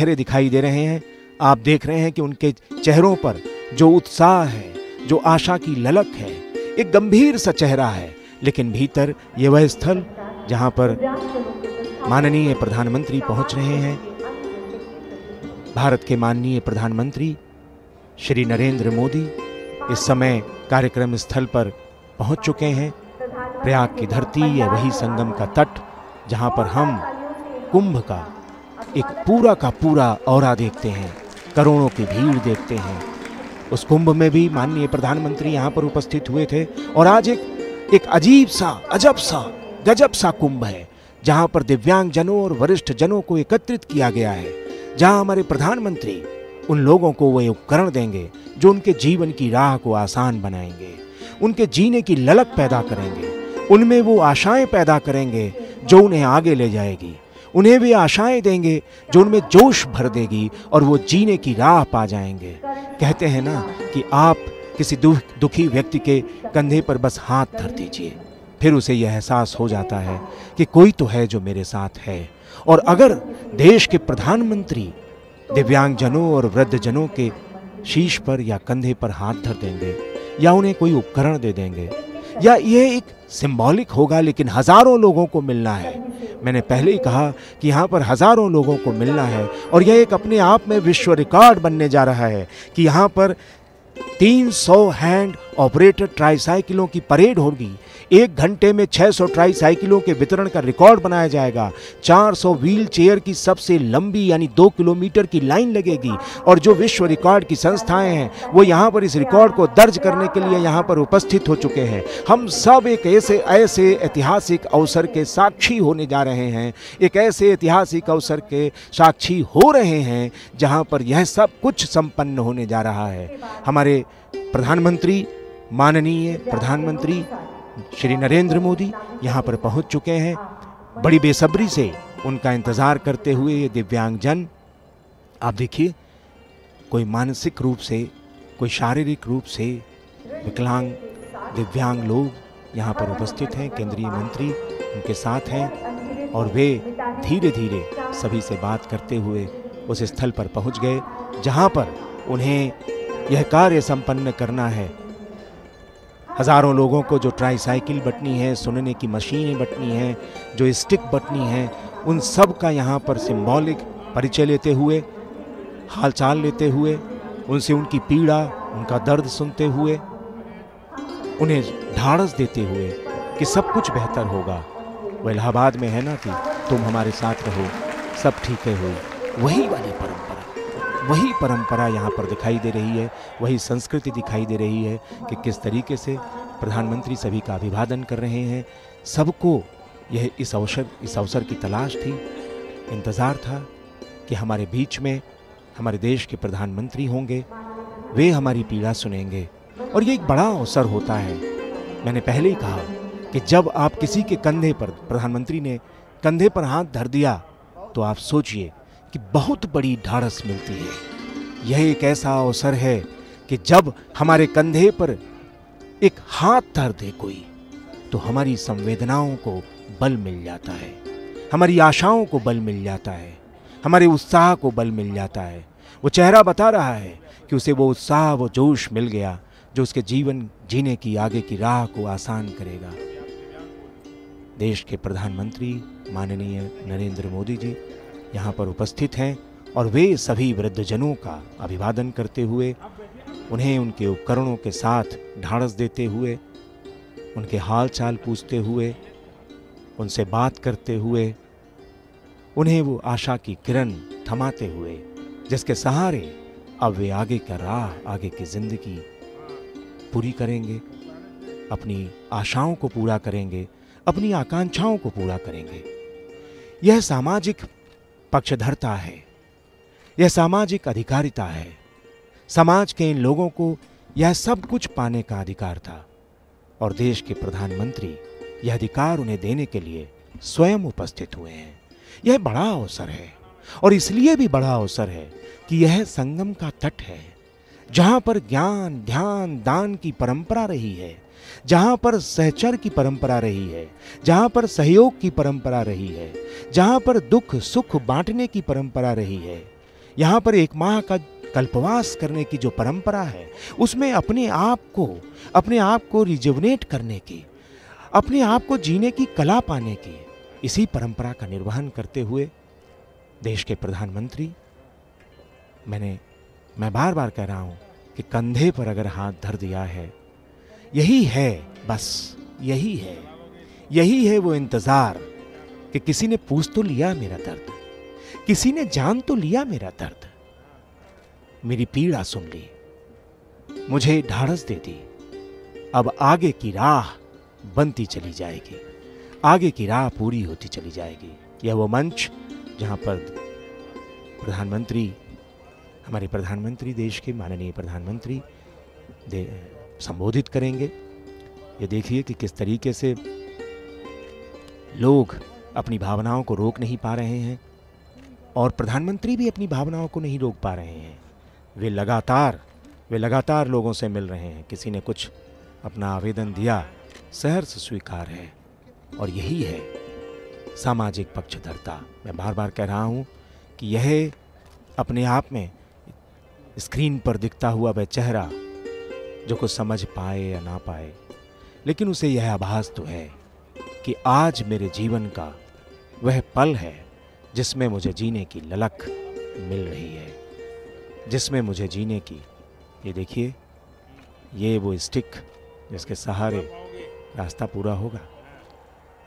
चेहरे दिखाई दे रहे हैं। आप देख रहे हैं कि उनके चेहरों पर जो उत्साह है, जो आशा की ललक है, एक गंभीर सा चेहरा है, लेकिन भीतर ये वह स्थल जहां पर माननीय प्रधानमंत्री पहुंच रहे हैं। भारत के माननीय प्रधानमंत्री श्री नरेंद्र मोदी इस समय कार्यक्रम स्थल पर पहुंच चुके हैं। प्रयाग की धरती है वही संगम का तट जहां पर हम कुंभ का एक पूरा का पूरा औरा देखते हैं, करोड़ों की भीड़ देखते हैं। उस कुंभ में भी माननीय प्रधानमंत्री यहाँ पर उपस्थित हुए थे और आज एक अजीब सा, अजब सा, गजब सा कुंभ है जहाँ पर दिव्यांग जनों और वरिष्ठ जनों को एकत्रित किया गया है, जहाँ हमारे प्रधानमंत्री उन लोगों को वह उपकरण देंगे जो उनके जीवन की राह को आसान बनाएंगे, उनके जीने की ललक पैदा करेंगे, उनमें वो आशाएं पैदा करेंगे जो उन्हें आगे ले जाएगी, उन्हें वे आशाएं देंगे जो उनमें जोश भर देगी और वो जीने की राह पा जाएंगे। कहते हैं ना कि आप किसी दुखी व्यक्ति के कंधे पर बस हाथ धर दीजिए, फिर उसे यह एहसास हो जाता है कि कोई तो है जो मेरे साथ है। और अगर देश के प्रधानमंत्री दिव्यांगजनों और वृद्धजनों के शीश पर या कंधे पर हाथ धर देंगे या उन्हें कोई उपकरण दे देंगे, या यह एक सिंबॉलिक होगा, लेकिन हजारों लोगों को मिलना है। मैंने पहले ही कहा कि यहाँ पर हजारों लोगों को मिलना है और यह एक अपने आप में विश्व रिकॉर्ड बनने जा रहा है कि यहाँ पर 300 हैंड ऑपरेटेड ट्राईसाइकिलों की परेड होगी। 1 घंटे में 600 ट्राईसाइकिलों के वितरण का रिकॉर्ड बनाया जाएगा। 400 व्हील चेयर की सबसे लंबी यानी 2 किलोमीटर की लाइन लगेगी और जो विश्व रिकॉर्ड की संस्थाएं हैं वो यहाँ पर इस रिकॉर्ड को दर्ज करने के लिए यहाँ पर उपस्थित हो चुके हैं। हम सब एक ऐसे ऐतिहासिक अवसर के साक्षी होने जा रहे हैं, एक ऐसे ऐतिहासिक अवसर के साक्षी हो रहे हैं जहाँ पर यह सब कुछ संपन्न होने जा रहा है। हमारे प्रधानमंत्री, माननीय प्रधानमंत्री श्री नरेंद्र मोदी यहाँ पर पहुँच चुके हैं। बड़ी बेसब्री से उनका इंतज़ार करते हुए ये दिव्यांगजन, आप देखिए, कोई मानसिक रूप से, कोई शारीरिक रूप से विकलांग दिव्यांग लोग यहाँ पर उपस्थित हैं। केंद्रीय मंत्री उनके साथ हैं और वे धीरे धीरे सभी से बात करते हुए उस स्थल पर पहुँच गए जहाँ पर उन्हें यह कार्य संपन्न करना है। हजारों लोगों को जो ट्राईसाइकिल बंटनी है, सुनने की मशीनें बंटनी हैं, जो स्टिक बंटनी हैं, उन सब का यहाँ पर सिंबॉलिक परिचय लेते हुए, हालचाल लेते हुए, उनसे उनकी पीड़ा, उनका दर्द सुनते हुए, उन्हें ढाढ़स देते हुए कि सब कुछ बेहतर होगा। वो इलाहाबाद में है ना कि तुम हमारे साथ रहो, सब ठीक है हो, वही परंपरा यहाँ पर दिखाई दे रही है, वही संस्कृति दिखाई दे रही है कि किस तरीके से प्रधानमंत्री सभी का अभिवादन कर रहे हैं। सबको यह इस अवसर की तलाश थी, इंतज़ार था कि हमारे बीच में हमारे देश के प्रधानमंत्री होंगे, वे हमारी पीड़ा सुनेंगे और ये एक बड़ा अवसर होता है। मैंने पहले ही कहा कि जब आप किसी के कंधे पर, प्रधानमंत्री ने कंधे पर हाथ धर दिया, तो आप सोचिए कि बहुत बड़ी ढाढ़स मिलती है। यह एक ऐसा अवसर है कि जब हमारे कंधे पर एक हाथ धर दे कोई, तो हमारी संवेदनाओं को बल मिल जाता है, हमारी आशाओं को बल मिल जाता है, हमारे उत्साह को बल मिल जाता है। वो चेहरा बता रहा है कि उसे वो उत्साह, वो जोश मिल गया जो उसके जीवन जीने की आगे की राह को आसान करेगा। देश के प्रधानमंत्री माननीय नरेंद्र मोदी जी यहाँ पर उपस्थित हैं और वे सभी वृद्धजनों का अभिवादन करते हुए, उन्हें उनके उपकरणों के साथ ढाढ़स देते हुए, उनके हाल चाल पूछते हुए, उनसे बात करते हुए, उन्हें वो आशा की किरण थमाते हुए जिसके सहारे अब वे आगे का राह, आगे की जिंदगी पूरी करेंगे, अपनी आशाओं को पूरा करेंगे, अपनी आकांक्षाओं को पूरा करेंगे। यह सामाजिक पक्षधरता है, यह सामाजिक अधिकारिता है। समाज के इन लोगों को यह सब कुछ पाने का अधिकार था और देश के प्रधानमंत्री यह अधिकार उन्हें देने के लिए स्वयं उपस्थित हुए हैं। यह बड़ा अवसर है और इसलिए भी बड़ा अवसर है कि यह संगम का तट है, जहां पर ज्ञान, ध्यान, दान की परंपरा रही है, जहां पर सहचर की परंपरा रही है, जहां पर सहयोग की परंपरा रही है, जहां पर दुख सुख बांटने की परंपरा रही है। यहाँ पर 1 माह का कल्पवास करने की जो परंपरा है, उसमें अपने आप को रिजुवनेट करने की, अपने आप को जीने की कला पाने की, इसी परंपरा का निर्वहन करते हुए देश के प्रधानमंत्री, मैं बार बार कह रहा हूं कि कंधे पर अगर हाथ धर दिया है, यही है, बस यही है वो इंतजार कि किसी ने पूछ तो लिया मेरा दर्द, किसी ने जान तो लिया मेरा दर्द, मेरी पीड़ा सुन ली, मुझे ढाढ़स दे दी। अब आगे की राह बनती चली जाएगी, आगे की राह पूरी होती चली जाएगी। यह वो मंच जहां पर हमारे प्रधानमंत्री, देश के माननीय प्रधानमंत्री संबोधित करेंगे। ये देखिए कि किस तरीके से लोग अपनी भावनाओं को रोक नहीं पा रहे हैं और प्रधानमंत्री भी अपनी भावनाओं को नहीं रोक पा रहे हैं। वे लगातार लोगों से मिल रहे हैं। किसी ने कुछ अपना आवेदन दिया, सहर्ष स्वीकार है, और यही है सामाजिक पक्षधरता। मैं बार बार कह रहा हूं कि यह अपने आप में स्क्रीन पर दिखता हुआ वह चेहरा जो कुछ समझ पाए या ना पाए, लेकिन उसे यह आभास तो है कि आज मेरे जीवन का वह पल है जिसमें मुझे जीने की ललक मिल रही है, जिसमें मुझे जीने की, ये देखिए, ये वो स्टिक जिसके सहारे रास्ता पूरा होगा।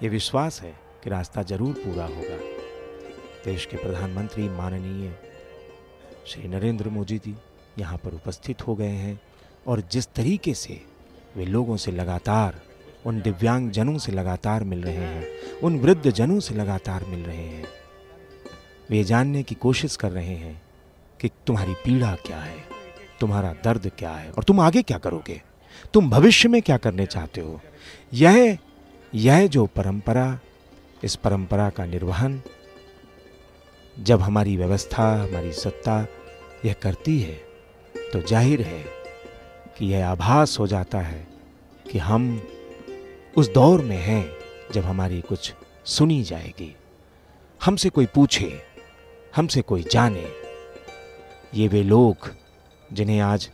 ये विश्वास है कि रास्ता जरूर पूरा होगा। देश के प्रधानमंत्री माननीय श्री नरेंद्र मोदी जी यहाँ पर उपस्थित हो गए हैं और जिस तरीके से वे लोगों से लगातार, उन दिव्यांग जनों से लगातार मिल रहे हैं, उन वृद्ध जनों से लगातार मिल रहे हैं, वे जानने की कोशिश कर रहे हैं कि तुम्हारी पीड़ा क्या है, तुम्हारा दर्द क्या है और तुम आगे क्या करोगे, तुम भविष्य में क्या करने चाहते हो। यह जो परंपरा, इस परंपरा का निर्वहन जब हमारी व्यवस्था, हमारी सत्ता यह करती है, तो जाहिर है कि यह आभास हो जाता है कि हम उस दौर में हैं जब हमारी कुछ सुनी जाएगी, हमसे कोई पूछे, हमसे कोई जाने। ये वे लोग जिन्हें आज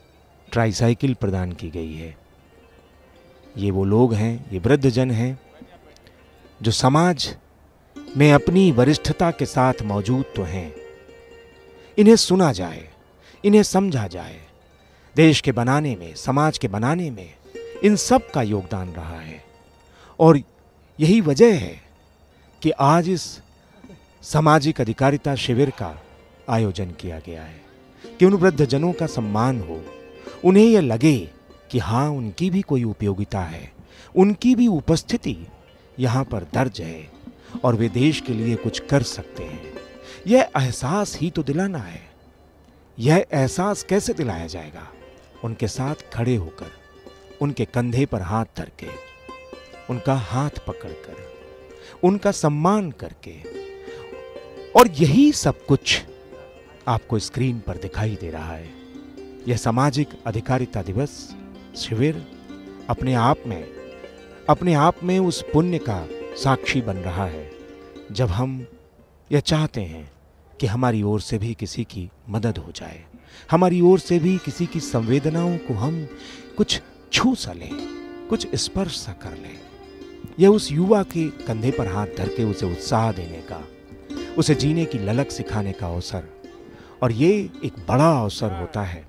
ट्राईसाइकिल प्रदान की गई है, ये वो लोग हैं, ये वृद्ध जन हैं जो समाज में अपनी वरिष्ठता के साथ मौजूद तो हैं। इन्हें सुना जाए, इन्हें समझा जाए। देश के बनाने में, समाज के बनाने में इन सब का योगदान रहा है और यही वजह है कि आज इस सामाजिक अधिकारिता शिविर का आयोजन किया गया है कि उन वृद्ध जनों का सम्मान हो, उन्हें यह लगे कि हाँ, उनकी भी कोई उपयोगिता है, उनकी भी उपस्थिति यहाँ पर दर्ज है और वे देश के लिए कुछ कर सकते हैं। यह एहसास ही तो दिलाना है। यह एहसास कैसे दिलाया जाएगा? उनके साथ खड़े होकर, उनके कंधे पर हाथ धर के, उनका हाथ पकड़कर, उनका सम्मान करके। और यही सब कुछ आपको स्क्रीन पर दिखाई दे रहा है। यह सामाजिक अधिकारिता दिवस शिविर अपने आप में उस पुण्य का साक्षी बन रहा है जब हम यह चाहते हैं कि हमारी ओर से भी किसी की मदद हो जाए, हमारी ओर से भी किसी की संवेदनाओं को हम कुछ छू सा लें, कुछ स्पर्श सा कर लें। यह उस युवा के कंधे पर हाथ धर के उसे उत्साह देने का, उसे जीने की ललक सिखाने का अवसर, और ये एक बड़ा अवसर होता है।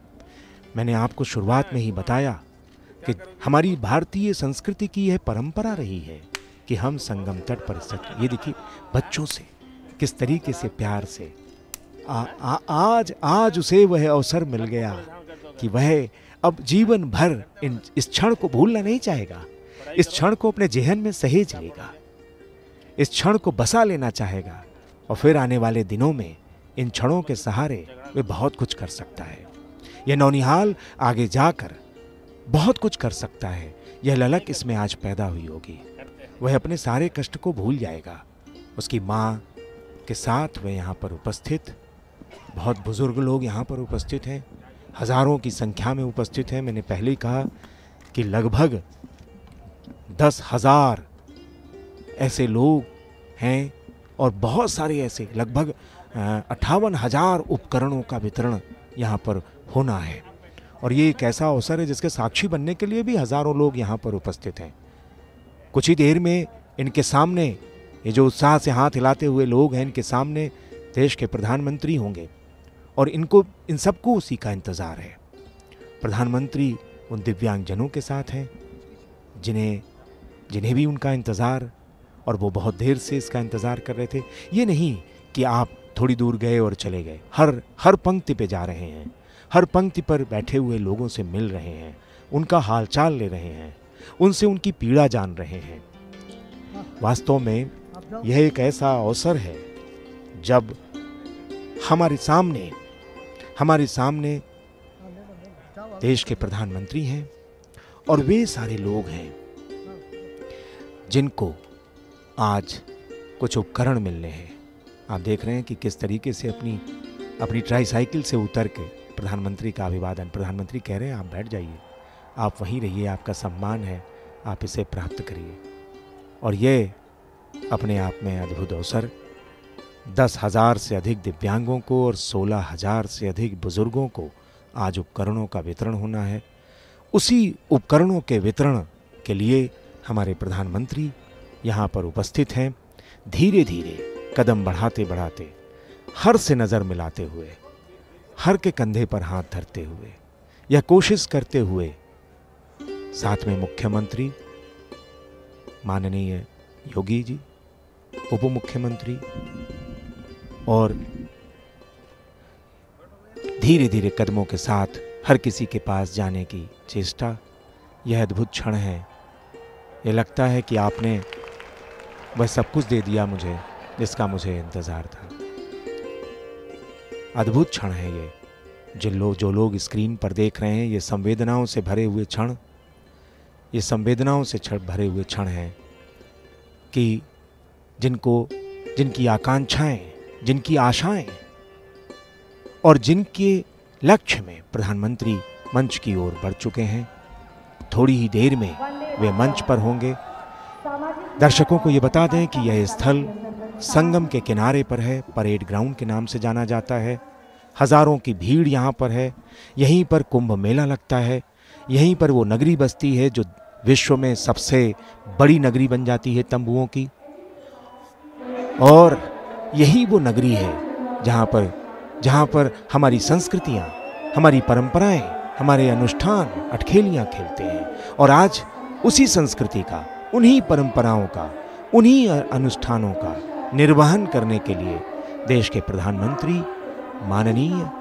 मैंने आपको शुरुआत में ही बताया कि हमारी भारतीय संस्कृति की यह परंपरा रही है कि हम संगम तट पर ये देखिए बच्चों से किस तरीके से प्यार से आज उसे वह अवसर मिल गया कि वह अब जीवन भर इस क्षण को भूलना नहीं चाहेगा, इस क्षण को अपने जेहन में सहेज लेगा, इस क्षण को बसा लेना चाहेगा और फिर आने वाले दिनों में इन क्षणों के सहारे वे बहुत कुछ कर सकता है। यह नौनिहाल आगे जाकर बहुत कुछ कर सकता है। यह ललक इसमें आज पैदा हुई होगी। वह अपने सारे कष्ट को भूल जाएगा। उसकी माँ के साथ वह यहाँ पर उपस्थित, बहुत बुजुर्ग लोग यहाँ पर उपस्थित हैं, हजारों की संख्या में उपस्थित हैं। मैंने पहले ही कहा कि लगभग 10,000 ऐसे लोग हैं और बहुत सारे ऐसे लगभग 58,000 उपकरणों का वितरण यहाँ पर होना है। और ये एक ऐसा अवसर है जिसके साक्षी बनने के लिए भी हजारों लोग यहाँ पर उपस्थित हैं। कुछ ही देर में इनके सामने, ये जो उत्साह से हाथ हिलाते हुए लोग हैं, इनके सामने देश के प्रधानमंत्री होंगे और इन सबको उसी का इंतजार है। प्रधानमंत्री उन दिव्यांगजनों के साथ हैं जिन्हें भी उनका इंतजार, और वो बहुत देर से इसका इंतजार कर रहे थे। ये नहीं कि आप थोड़ी दूर गए और चले गए, हर पंक्ति पे जा रहे हैं, हर पंक्ति पर बैठे हुए लोगों से मिल रहे हैं, उनका हालचाल ले रहे हैं, उनसे उनकी पीड़ा जान रहे हैं। वास्तव में यह एक ऐसा अवसर है जब हमारे सामने देश के प्रधानमंत्री हैं और वे सारे लोग हैं जिनको आज कुछ उपकरण मिलने हैं। आप देख रहे हैं कि किस तरीके से अपनी ट्राईसाइकिल से उतर के प्रधानमंत्री का अभिवादन। प्रधानमंत्री कह रहे हैं आप बैठ जाइए, आप वहीं रहिए, आपका सम्मान है, आप इसे प्राप्त करिए। और ये अपने आप में अद्भुत अवसर 10,000 से अधिक दिव्यांगों को और 16,000 से अधिक बुजुर्गों को आज उपकरणों का वितरण होना है। उसी उपकरणों के वितरण के लिए हमारे प्रधानमंत्री यहाँ पर उपस्थित हैं। धीरे धीरे कदम बढ़ाते बढ़ाते, हर से नज़र मिलाते हुए, हर के कंधे पर हाथ धरते हुए, यह कोशिश करते हुए, साथ में मुख्यमंत्री माननीय योगी जी, उप मुख्यमंत्री, और धीरे धीरे कदमों के साथ हर किसी के पास जाने की चेष्टा। यह अद्भुत क्षण है। ये लगता है कि आपने वह सब कुछ दे दिया मुझे जिसका मुझे इंतजार था। अद्भुत क्षण है ये। जो लोग स्क्रीन पर देख रहे हैं, ये संवेदनाओं से भरे हुए क्षण, ये संवेदनाओं से भरे हुए क्षण हैं कि जिनकी आकांक्षाएं, जिनकी आशाएं और जिनके लक्ष्य में प्रधानमंत्री मंच की ओर बढ़ चुके हैं। थोड़ी ही देर में वे मंच पर होंगे। दर्शकों को ये बता दें कि यह स्थल संगम के किनारे पर है, परेड ग्राउंड के नाम से जाना जाता है। हजारों की भीड़ यहाँ पर है। यहीं पर कुंभ मेला लगता है। यहीं पर वो नगरी बसती है जो विश्व में सबसे बड़ी नगरी बन जाती है तंबुओं की। और यही वो नगरी है जहाँ पर हमारी संस्कृतियाँ, हमारी परंपराएं, हमारे अनुष्ठान अटखेलियाँ खेलते हैं। और आज उसी संस्कृति का, उन्हीं परंपराओं का, उन्हीं अनुष्ठानों का निर्वहन करने के लिए देश के प्रधानमंत्री माननीय